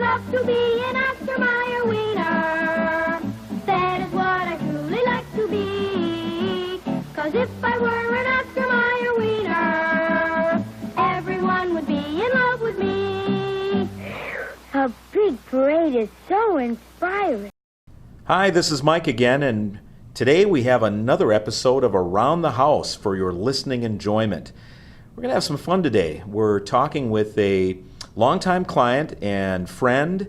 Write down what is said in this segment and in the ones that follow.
love to be an Oscar Mayer wiener. That is what I truly like to be. 'Cause if I were an Oscar Mayer wiener, everyone would be in love with me. A big parade is so inspiring. Hi, this is Mike again, and today we have another episode of Around the House for your listening enjoyment. We're going to have some fun today. We're talking with a longtime client and friend.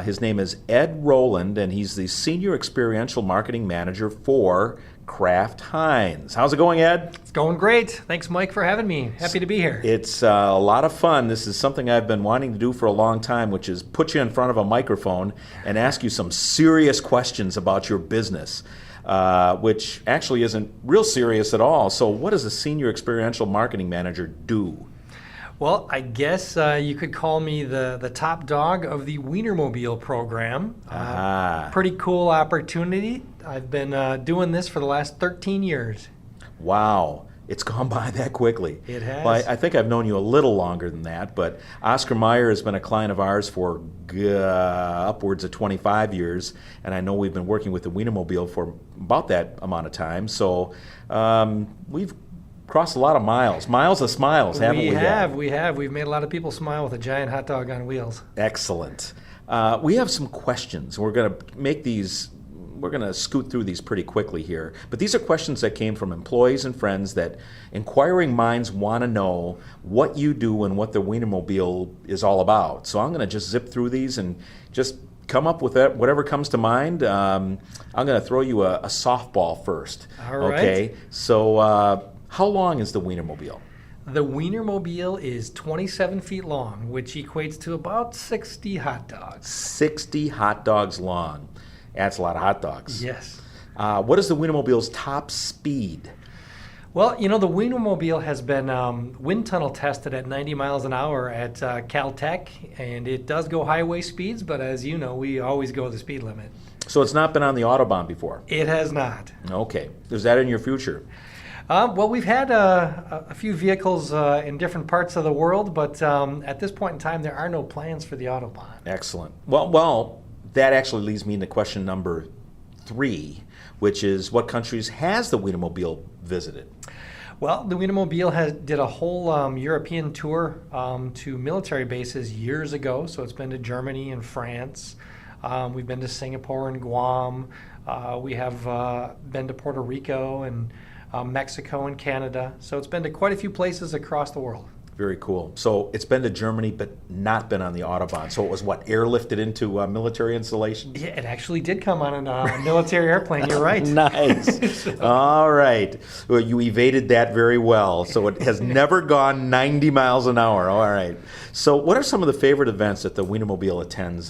His name is Ed Rowland, and he's the Senior Experiential Marketing Manager for Kraft Heinz. How's it going, Ed? It's going great. Thanks, Mike, for having me. Happy to be here. It's a lot of fun. This is something I've been wanting to do for a long time, which is put you in front of a microphone and ask you some serious questions about your business, which actually isn't real serious at all. So what does a Senior Experiential Marketing Manager do? Well, I guess you could call me the top dog of the WIENERMOBILE program. Pretty cool opportunity. I've been doing this for the last 13 years. Wow. It's gone by that quickly. It has. Well, I think I've known you a little longer than that, but Oscar Mayer has been a client of ours for upwards of 25 years, and I know we've been working with the Wienermobile for about that amount of time. So we've crossed a lot of miles of smiles, haven't we? We have. We've made a lot of people smile with a giant hot dog on wheels. Excellent. We have some questions. We're going to scoot through these pretty quickly here. But these are questions that came from employees and friends that inquiring minds want to know what you do and what the Wienermobile is all about. So I'm going to just zip through these and just come up with whatever comes to mind. I'm going to throw you a softball first. All right. Okay. So how long is the Wienermobile? The Wienermobile is 27 feet long, which equates to about 60 hot dogs. 60 hot dogs long. That's a lot of hot dogs. Yes. What is the Wienermobile's top speed? Well, you know, the Wienermobile has been wind tunnel tested at 90 miles an hour at Caltech, and it does go highway speeds, but as you know, we always go the speed limit. So it's not been on the Autobahn before? It has not. Okay. Is that in your future? Well, we've had a few vehicles in different parts of the world, but at this point in time, there are no plans for the Autobahn. Excellent. Well, that actually leads me into question number 3, which is what countries has the Wienermobile visited? Well, the Wienermobile did a whole European tour to military bases years ago, so it's been to Germany and France. We've been to Singapore and Guam. We have been to Puerto Rico and Mexico and Canada. So it's been to quite a few places across the world. Very cool. So it's been to Germany, but not been on the Autobahn. So it was what, airlifted into military installations? Yeah, it actually did come on a military airplane. You're right. Nice. All right. Well, you evaded that very well. So it has never gone 90 miles an hour. All right. So what are some of the favorite events that the Wienermobile attends,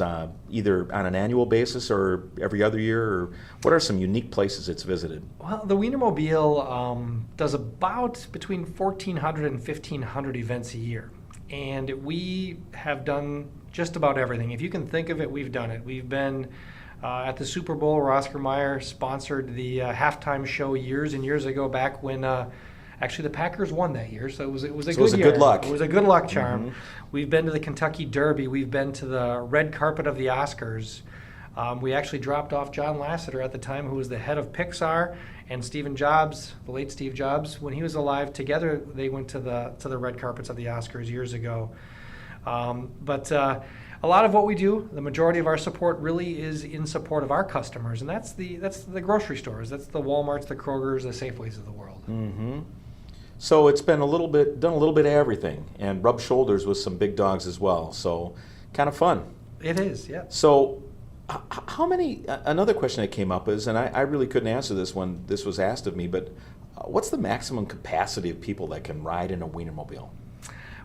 either on an annual basis or every other year? Or what are some unique places it's visited? Well, the Wienermobile does about between 1,400 and 1,500 events a year. And we have done just about everything. If you can think of it, we've done it. We've been at the Super Bowl where Oscar Mayer sponsored the halftime show years and years ago, back when actually the Packers won that year. So it was a good year. Good luck. It was a good luck charm. Mm-hmm. We've been to the Kentucky Derby. We've been to the red carpet of the Oscars. We actually dropped off John Lasseter at the time, who was the head of Pixar, and Stephen Jobs, the late Steve Jobs, when he was alive. Together, they went to the red carpets of the Oscars years ago. But a lot of what we do, the majority of our support really is in support of our customers, and that's the grocery stores, that's the Walmarts, the Krogers, the Safeways of the world. Mm-hmm. So it's been done a little bit of everything, and rubbed shoulders with some big dogs as well. So kind of fun. It is, yeah. So how many, another question that came up is, and I really couldn't answer this when this was asked of me, but what's the maximum capacity of people that can ride in a Wienermobile?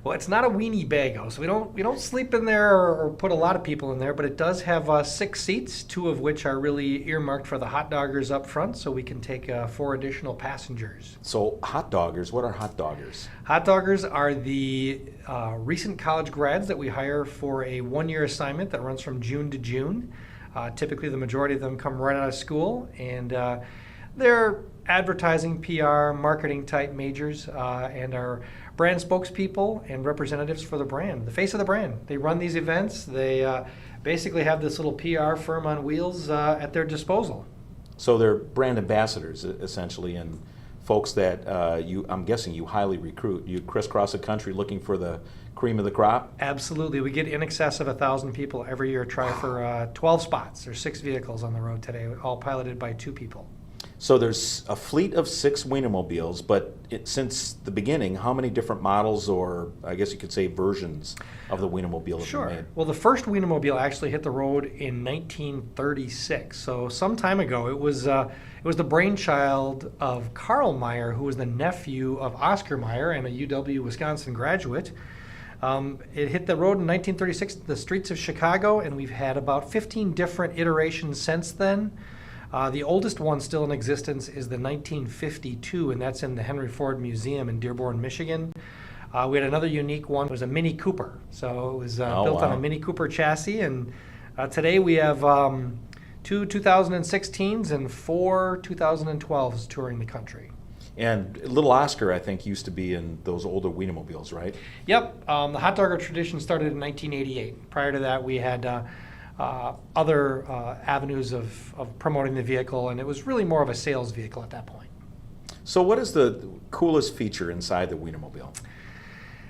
Well, it's not a weenie bago, so we don't sleep in there or put a lot of people in there, but it does have 6 seats, 2 of which are really earmarked for the hot doggers up front, so we can take 4 additional passengers. So hot doggers, what are hot doggers? Hot doggers are the recent college grads that we hire for a 1-year assignment that runs from June to June. Typically, the majority of them come right out of school, and they're advertising, PR, marketing type majors, and are brand spokespeople and representatives for the brand, the face of the brand. They run these events. They basically have this little PR firm on wheels at their disposal. So they're brand ambassadors, essentially, and folks that I'm guessing you highly recruit. You crisscross the country looking for the cream of the crop? Absolutely. We get in excess of 1,000 people every year try for 12 spots. There's 6 vehicles on the road today, all piloted by 2 people. So there's a fleet of 6 Wienermobiles, but since the beginning, how many different models, or I guess you could say versions, of the Wienermobile have Sure. been made? Well, the first Wienermobile actually hit the road in 1936. So some time ago, it was the brainchild of Carl Meyer, who was the nephew of Oscar Meyer and a UW Wisconsin graduate. It hit the road in 1936, the streets of Chicago, and we've had about 15 different iterations since then. The oldest one still in existence is the 1952, and that's in the Henry Ford Museum in Dearborn, Michigan. We had another unique one. It was a Mini Cooper. So it was built on a Mini Cooper chassis, and today we have 2 2016s and 4 2012s touring the country. And Little Oscar, I think, used to be in those older Wienermobiles, right? Yep. The hot dogger tradition started in 1988. Prior to that, we had other avenues of promoting the vehicle, and it was really more of a sales vehicle at that point. So what is the coolest feature inside the Wienermobile?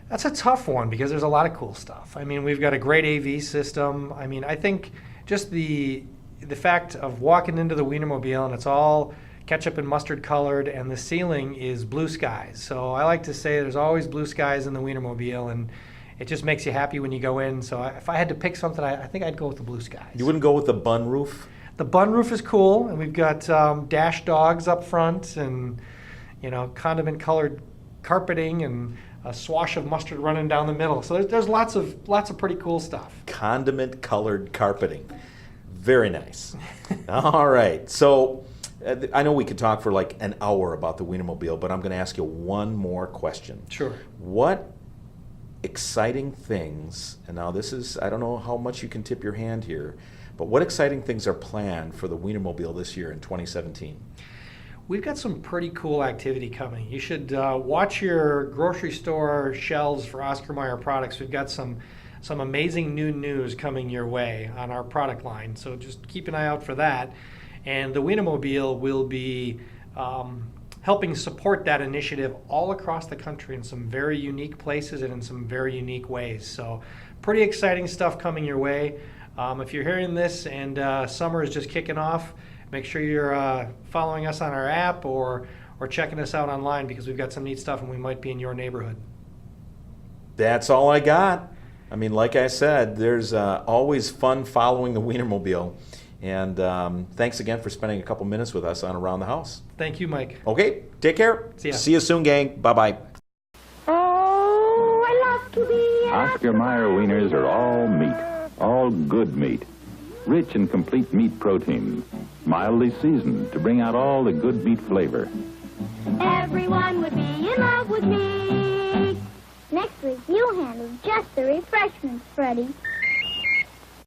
That's a tough one because there's a lot of cool stuff. I mean, we've got a great AV system. I mean, I think just the fact of walking into the Wienermobile and it's all ketchup and mustard colored, and the ceiling is blue skies. So I like to say there's always blue skies in the Wienermobile, and it just makes you happy when you go in. So if I had to pick something, I think I'd go with the blue skies. You wouldn't go with the bun roof? The bun roof is cool, and we've got dash dogs up front, and condiment colored carpeting, and a swash of mustard running down the middle. So there's lots of pretty cool stuff. Condiment colored carpeting. Very nice. All right. So I know we could talk for like an hour about the Wienermobile, but I'm going to ask you one more question. Sure. What exciting things, and now this is, I don't know how much you can tip your hand here, but what exciting things are planned for the Wienermobile this year in 2017? We've got some pretty cool activity coming. You should watch your grocery store shelves for Oscar Mayer products. We've got some amazing new news coming your way on our product line, so just keep an eye out for that. And the Wienermobile will be helping support that initiative all across the country in some very unique places and in some very unique ways. So pretty exciting stuff coming your way. If you're hearing this and summer is just kicking off, make sure you're following us on our app or checking us out online, because we've got some neat stuff and we might be in your neighborhood. That's all I got. I mean, like I said, there's always fun following the Wienermobile. And thanks again for spending a couple minutes with us on Around the House. Thank you, Mike. Okay, take care. See ya. See you soon, gang. Bye-bye. Oh, I love to be Oscar Mayer wieners are all meat, all good meat, rich and complete meat protein, mildly seasoned to bring out all the good meat flavor. Everyone would be in love with me. Next week, you handle just the refreshments, Freddie.